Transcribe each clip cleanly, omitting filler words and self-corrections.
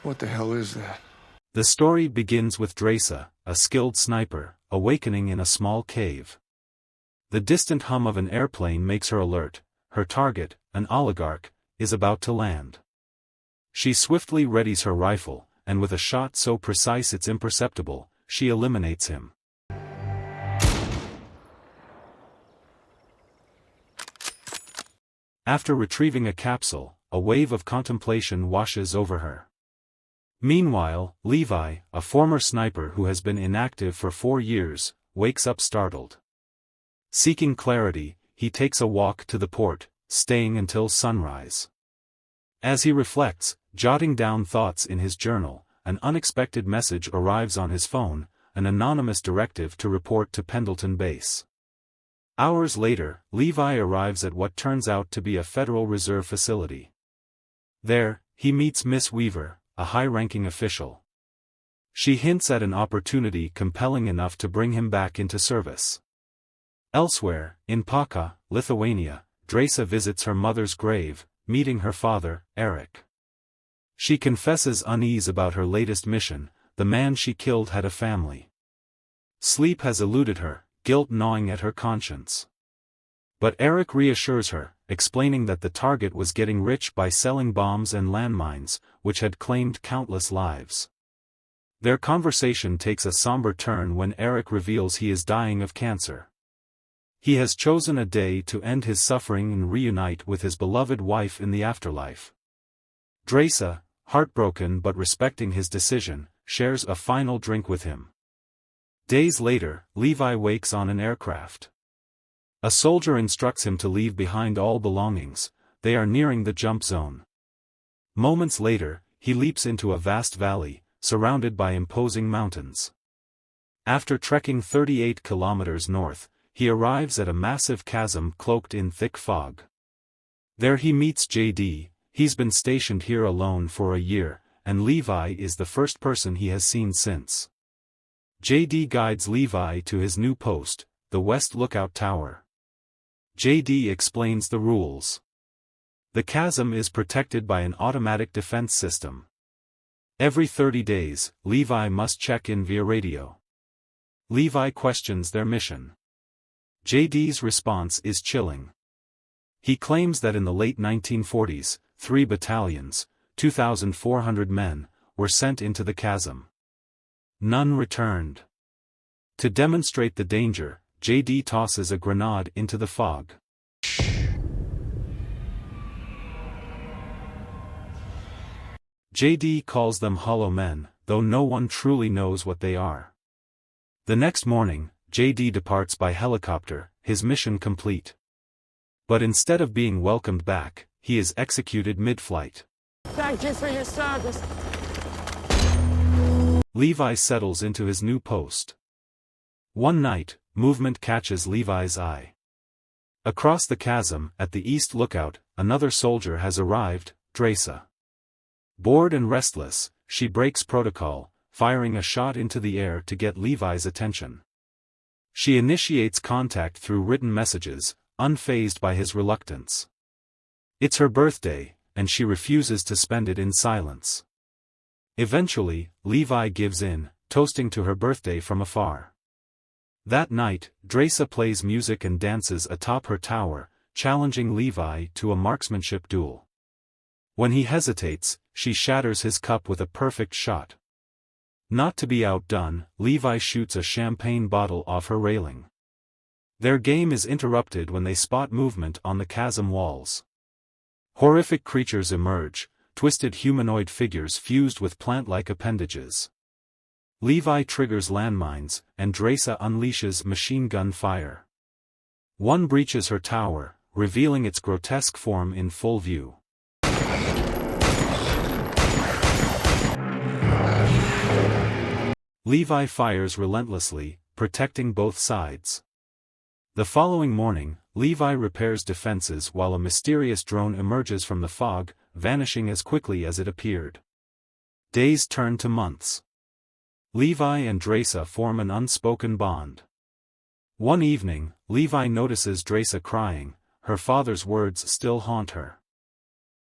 What the hell is that? The story begins with Drasa, a skilled sniper, awakening in a small cave. The distant hum of an airplane makes her alert. Her target, an oligarch, is about to land. She swiftly readies her rifle, and with a shot so precise it's imperceptible, she eliminates him. After retrieving a capsule, a wave of contemplation washes over her. Meanwhile, Levi, a former sniper who has been inactive for 4 years, wakes up startled. Seeking clarity, he takes a walk to the port, staying until sunrise. As he reflects, jotting down thoughts in his journal, an unexpected message arrives on his phone, an anonymous directive to report to Pendleton Base. Hours later, Levi arrives at what turns out to be a Federal Reserve facility. There, he meets Miss Weaver, a high-ranking official. She hints at an opportunity compelling enough to bring him back into service. Elsewhere, in Paka, Lithuania, Drasa visits her mother's grave, meeting her father, Eric. She confesses unease about her latest mission. The man she killed had a family. Sleep has eluded her, guilt gnawing at her conscience. But Eric reassures her, explaining that the target was getting rich by selling bombs and landmines, which had claimed countless lives. Their conversation takes a somber turn when Eric reveals he is dying of cancer. He has chosen a day to end his suffering and reunite with his beloved wife in the afterlife. Drasa, heartbroken but respecting his decision, shares a final drink with him. Days later, Levi wakes on an aircraft. A soldier instructs him to leave behind all belongings. They are nearing the jump zone. Moments later, he leaps into a vast valley, surrounded by imposing mountains. After trekking 38 kilometers north, he arrives at a massive chasm cloaked in thick fog. There he meets JD. He's been stationed here alone for a year, and Levi is the first person he has seen since. JD guides Levi to his new post, the West Lookout Tower. JD explains the rules. The chasm is protected by an automatic defense system. Every 30 days, Levi must check in via radio. Levi questions their mission. JD's response is chilling. He claims that in the late 1940s, 3 battalions, 2,400 men, were sent into the chasm. None returned. To demonstrate the danger, JD tosses a grenade into the fog. JD calls them hollow men, though no one truly knows what they are. The next morning, JD departs by helicopter, his mission complete. But instead of being welcomed back, he is executed mid-flight. Thank you for your service. Levi settles into his new post. One night, movement catches Levi's eye. Across the chasm, at the east lookout, another soldier has arrived, Drasa. Bored and restless, she breaks protocol, firing a shot into the air to get Levi's attention. She initiates contact through written messages, unfazed by his reluctance. It's her birthday, and she refuses to spend it in silence. Eventually, Levi gives in, toasting to her birthday from afar. That night, Drasa plays music and dances atop her tower, challenging Levi to a marksmanship duel. When he hesitates, she shatters his cup with a perfect shot. Not to be outdone, Levi shoots a champagne bottle off her railing. Their game is interrupted when they spot movement on the chasm walls. Horrific creatures emerge, twisted humanoid figures fused with plant-like appendages. Levi triggers landmines, and Drasa unleashes machine gun fire. One breaches her tower, revealing its grotesque form in full view. Levi fires relentlessly, protecting both sides. The following morning, Levi repairs defenses while a mysterious drone emerges from the fog, vanishing as quickly as it appeared. Days turn to months. Levi and Drasa form an unspoken bond. One evening, Levi notices Drasa crying. Her father's words still haunt her.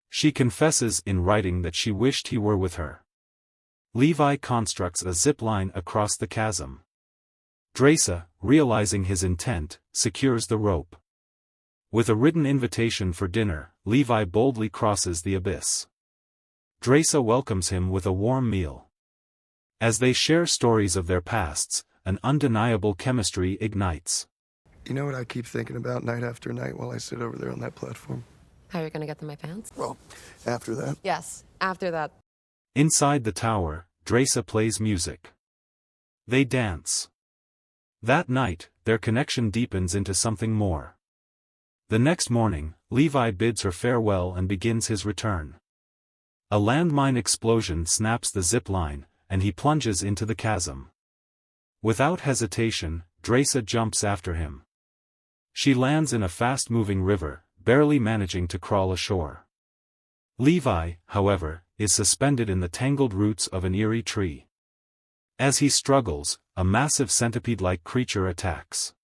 She confesses in writing that she wished he were with her. Levi constructs a zip line across the chasm. Drasa, realizing his intent, secures the rope. With a written invitation for dinner, Levi boldly crosses the abyss. Drasa welcomes him with a warm meal. As they share stories of their pasts, an undeniable chemistry ignites. You know what I keep thinking about night after night while I sit over there on that platform? How are you gonna get them my pants? Well, after that. Yes, after that. Inside the tower, Drasa plays music. They dance. That night, their connection deepens into something more. The next morning, Levi bids her farewell and begins his return. A landmine explosion snaps the zip line, and he plunges into the chasm. Without hesitation, Drasa jumps after him. She lands in a fast-moving river, barely managing to crawl ashore. Levi, however, is suspended in the tangled roots of an eerie tree. As he struggles, a massive centipede-like creature attacks.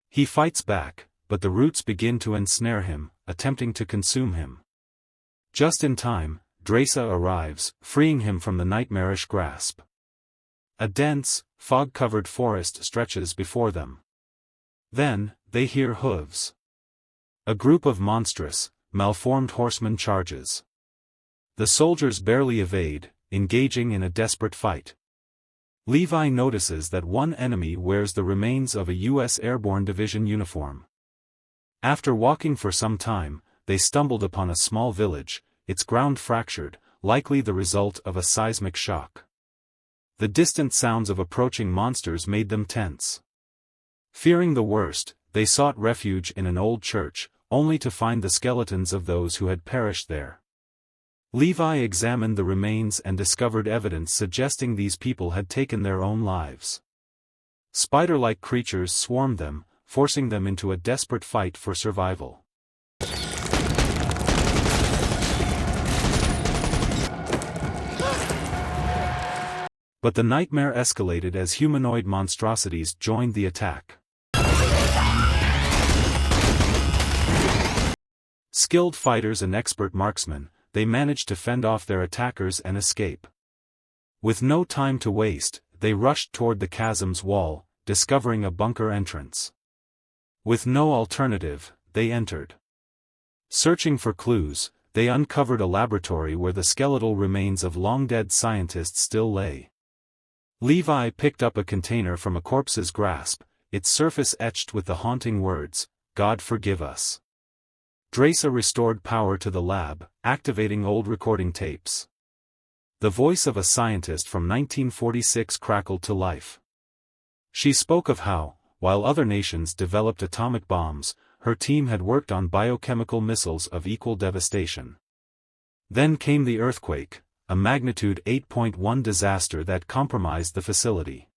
He fights back, but the roots begin to ensnare him, attempting to consume him. Just in time, Drasa arrives, freeing him from the nightmarish grasp. A dense, fog-covered forest stretches before them. Then, they hear hooves. A group of monstrous, malformed horsemen charges. The soldiers barely evade, engaging in a desperate fight. Levi notices that one enemy wears the remains of a U.S. Airborne Division uniform. After walking for some time, they stumbled upon a small village, its ground fractured, likely the result of a seismic shock. The distant sounds of approaching monsters made them tense. Fearing the worst, they sought refuge in an old church, only to find the skeletons of those who had perished there. Levi examined the remains and discovered evidence suggesting these people had taken their own lives. Spider-like creatures swarmed them, forcing them into a desperate fight for survival. But the nightmare escalated as humanoid monstrosities joined the attack. Skilled fighters and expert marksmen, they managed to fend off their attackers and escape. With no time to waste, they rushed toward the chasm's wall, discovering a bunker entrance. With no alternative, they entered. Searching for clues, they uncovered a laboratory where the skeletal remains of long-dead scientists still lay. Levi picked up a container from a corpse's grasp, its surface etched with the haunting words, "God forgive us." Drasa restored power to the lab, activating old recording tapes. The voice of a scientist from 1946 crackled to life. She spoke of how, while other nations developed atomic bombs, her team had worked on biochemical missiles of equal devastation. Then came the earthquake, a magnitude 8.1 disaster that compromised the facility.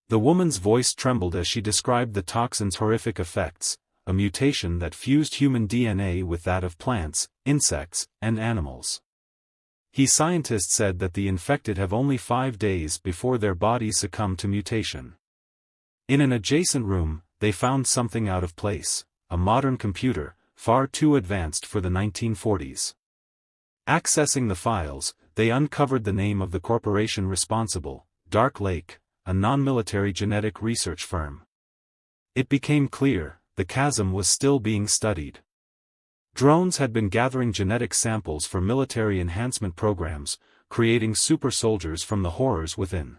The woman's voice trembled as she described the toxin's horrific effects, a mutation that fused human DNA with that of plants, insects, and animals. Scientists said that the infected have only 5 days before their bodies succumb to mutation. In an adjacent room, they found something out of place, a modern computer, far too advanced for the 1940s. Accessing the files, they uncovered the name of the corporation responsible, Dark Lake, a non-military genetic research firm. It became clear, the chasm was still being studied. Drones had been gathering genetic samples for military enhancement programs, creating super soldiers from the horrors within.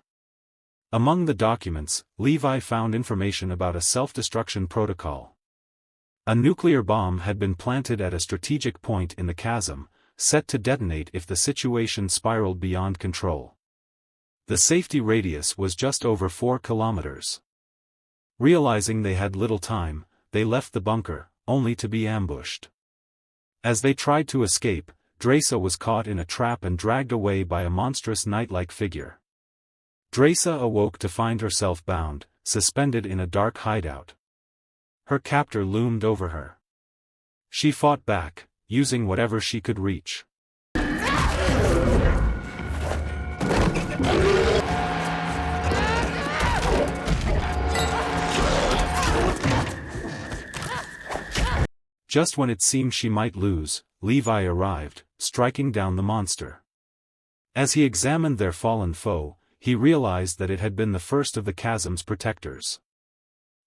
Among the documents, Levi found information about a self-destruction protocol. A nuclear bomb had been planted at a strategic point in the chasm, set to detonate if the situation spiraled beyond control. The safety radius was just over 4 kilometers. Realizing they had little time, they left the bunker, only to be ambushed. As they tried to escape, Drasa was caught in a trap and dragged away by a monstrous knight-like figure. Drasa awoke to find herself bound, suspended in a dark hideout. Her captor loomed over her. She fought back, using whatever she could reach. Just when it seemed she might lose, Levi arrived, striking down the monster. As he examined their fallen foe, he realized that it had been the first of the chasm's protectors.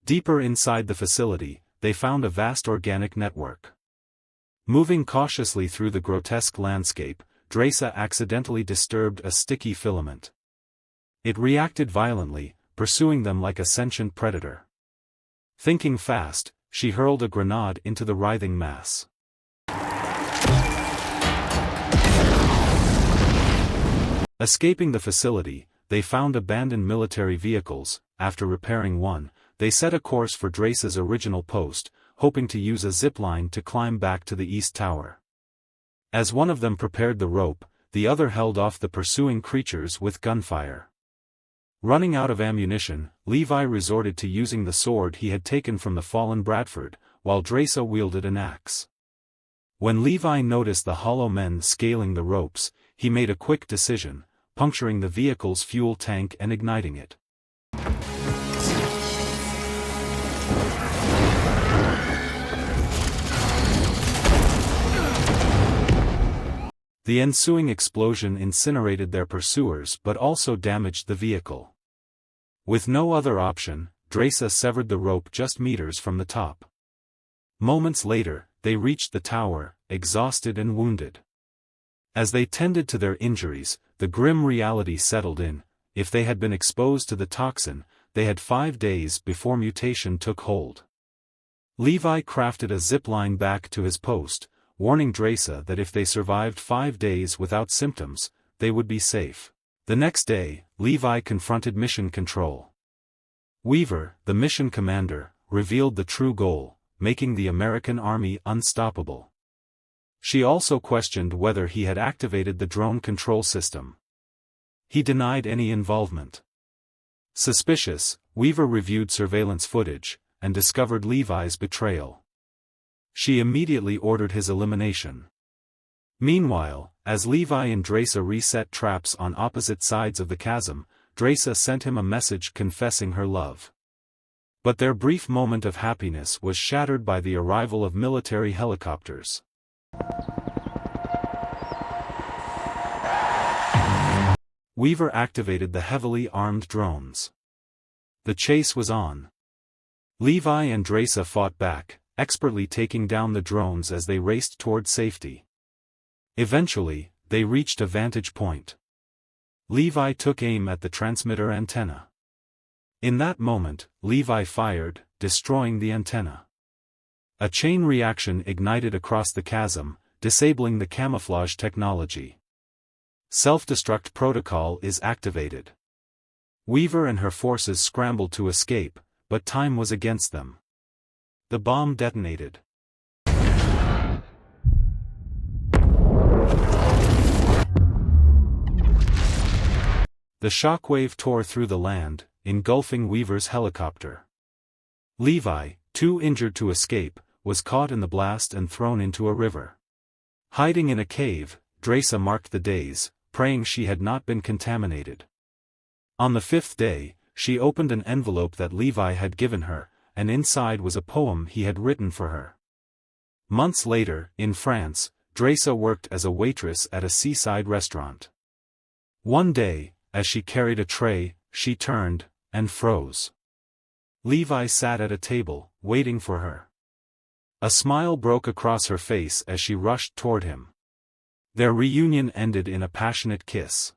Deeper inside the facility, they found a vast organic network. Moving cautiously through the grotesque landscape, Drasa accidentally disturbed a sticky filament. It reacted violently, pursuing them like a sentient predator. Thinking fast, she hurled a grenade into the writhing mass. Escaping the facility, they found abandoned military vehicles. After repairing one, they set a course for Drasa's original post, hoping to use a zipline to climb back to the East Tower. As one of them prepared the rope, the other held off the pursuing creatures with gunfire. Running out of ammunition, Levi resorted to using the sword he had taken from the fallen Bradford, while Drasa wielded an axe. When Levi noticed the hollow men scaling the ropes, he made a quick decision, puncturing the vehicle's fuel tank and igniting it. The ensuing explosion incinerated their pursuers but also damaged the vehicle. With no other option, Drasa severed the rope just meters from the top. Moments later, they reached the tower, exhausted and wounded. As they tended to their injuries, the grim reality settled in. If they had been exposed to the toxin, they had 5 days before mutation took hold. Levi crafted a zipline back to his post, warning Drasa that if they survived 5 days without symptoms, they would be safe. The next day, Levi confronted Mission Control. Weaver, the mission commander, revealed the true goal, making the American army unstoppable. She also questioned whether he had activated the drone control system. He denied any involvement. Suspicious, Weaver reviewed surveillance footage, and discovered Levi's betrayal. She immediately ordered his elimination. Meanwhile, as Levi and Drasa reset traps on opposite sides of the chasm, Drasa sent him a message confessing her love. But their brief moment of happiness was shattered by the arrival of military helicopters. Weaver activated the heavily armed drones. The chase was on. Levi and Drasa fought back, expertly taking down the drones as they raced toward safety. Eventually, they reached a vantage point. Levi took aim at the transmitter antenna. In that moment, Levi fired, destroying the antenna. A chain reaction ignited across the chasm, disabling the camouflage technology. Self-destruct protocol is activated. Weaver and her forces scrambled to escape, but time was against them. The bomb detonated. The shockwave tore through the land, engulfing Weaver's helicopter. Levi, too injured to escape, was caught in the blast and thrown into a river. Hiding in a cave, Drasa marked the days, praying she had not been contaminated. On the 5th day, she opened an envelope that Levi had given her, and inside was a poem he had written for her. Months later, in France, Drasa worked as a waitress at a seaside restaurant. One day, as she carried a tray, she turned, and froze. Levi sat at a table, waiting for her. A smile broke across her face as she rushed toward him. Their reunion ended in a passionate kiss.